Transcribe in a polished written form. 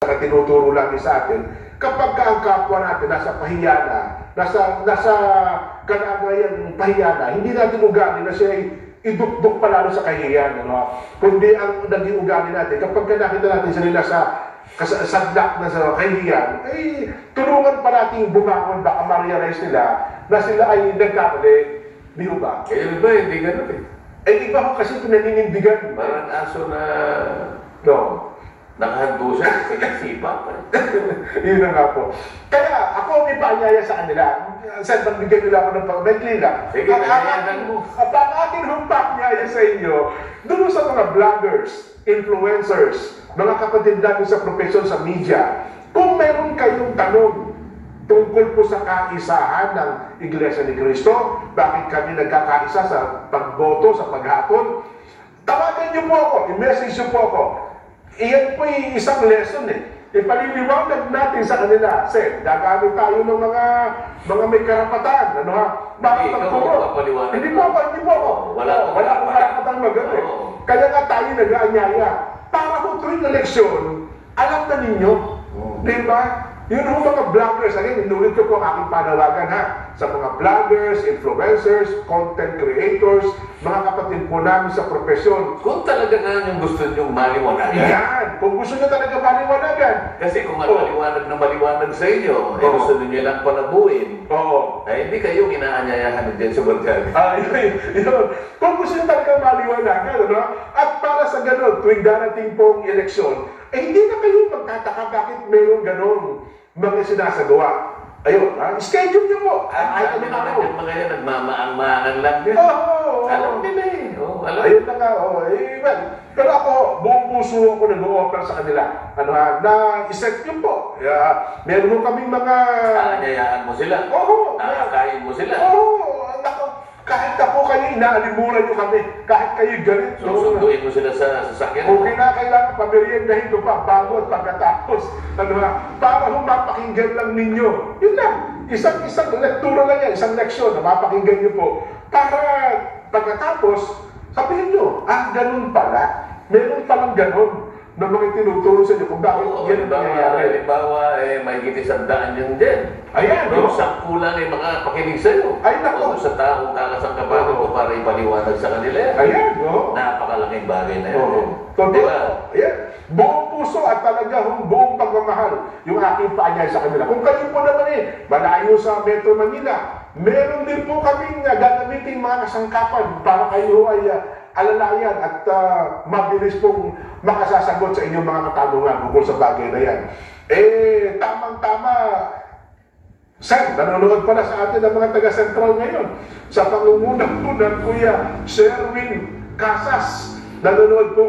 Saka tinuturo lagi sa atin, kapag ang kapwa natin nasa pahiya na, nasa kalagayang pahiya na, hindi natin ugali na siya idukduk pa lalo sa kahihiyan. Ano? Kundi ang naging ugali natin, kapag nakita natin sila sa sadlak na sa kahihiyan, ay tulungan pa natin bumangon, baka ma-realize nila na sila ay nagkakali. Di ba? Eh, ba, hindi ganun eh. Eh, iba ko kasi pinanindigan. Parang aso na No. nakahanto siya, sinisipa pa. Yun na nga po. Kaya ako may paanyaya sa kanila. Saan magbigay nila ako ng pag-maikli lang. Sige, paanyayahan mo. Ang aking humpaknyaya sa inyo, doon sa mga vloggers, influencers, mga kapatid natin sa profesyon sa media, kung meron kayong tanong tungkol po sa kaisahan ng Iglesia ni Cristo, bakit kami nagkakaisa sa pagboto, sa paghapon, tawagan niyo po ako, i-message niyo po ako. Iyan po isang lesson eh. Ipaliliwanag natin sa kanila. Kasi gagamit tayo ng mga may karapatan. Ano ha? Bakit magturo? Hindi po ako. Wala akong karapatan mag-ano eh. Kaya nga tayo nag-aanyaya. Para po tuwing eleksyon, alam na ninyo. Di ba? Yun ho mga vloggers. Again, inulit ko po ang aking panawagan ha. Sa mga vloggers, influencers, content creators, mga kapatid po namin sa profesyon. Kung talaga nga yung gusto niyong maliwanagan. Yan. Kung gusto nyo talaga maliwanagan. Kasi kung maliwanag na maliwanag sa inyo, eh gusto niyo lang palabuin. Oo. Ay hindi kayo inaanyayahan din sa Barjali. Yun. Kung gusto nyo talaga maliwanagan, ano? At para sa ganun, tuwing darating pong eleksyon, eh hindi na kayo magtataka bakit mayroong ganun mga sinasagawa. Ayun, schedule nyo po. Ay, ano naman yung mga yan, nagmamaang-maangan lang din. Alam nila eh. Ayun na nga, well, pero ako, buong puso ako nag-o-offer sa kanila. Ano na iset nyo po. Meron mo kaming mga... Aanyayaan mo sila. Nakakain mo sila. Kahit na po kayo, inaalimuran nyo kami. Kahit kayo galit. Susunduin mo sila sa sasakyan. Okay na, kailangan pameriendahin ko pa bago at pagkatapos. Para mapakinggan lang ninyo. Yun lang. Isang lektura lang yan. Isang leksyon na mapakinggan nyo po. Para pagkatapos, sabihin nyo, ganun pala. Meron palang ganun na mga tinuturo sa inyo kung bakit yan ang nangyayari. Halimbawa, may gitisandaan yun din. Ayan, yung sampulan ay makapakinig sa'yo. Ay, nako. O sa taong kakasang kapatid mo para ipaliwanag sa kanila. Ayan, napakalaking bagay na yan. Diba? Ayan. Buong puso at talagang buong pagmamahal yung aking paanyay sa kanila. Kung kayo po naman malayo sa Metro Manila, meron din po kaming gagamitin mga kasangkapan para kayo ay alalayan at mabilis pong makasasagot sa inyong mga katanungan tungkol sa bagay na yan. Tamang-tama, Sen, nanonood pala sa atin ang mga taga-sentral ngayon sa pangungunan po ng Kuya Sherwin Casas. Nanonood po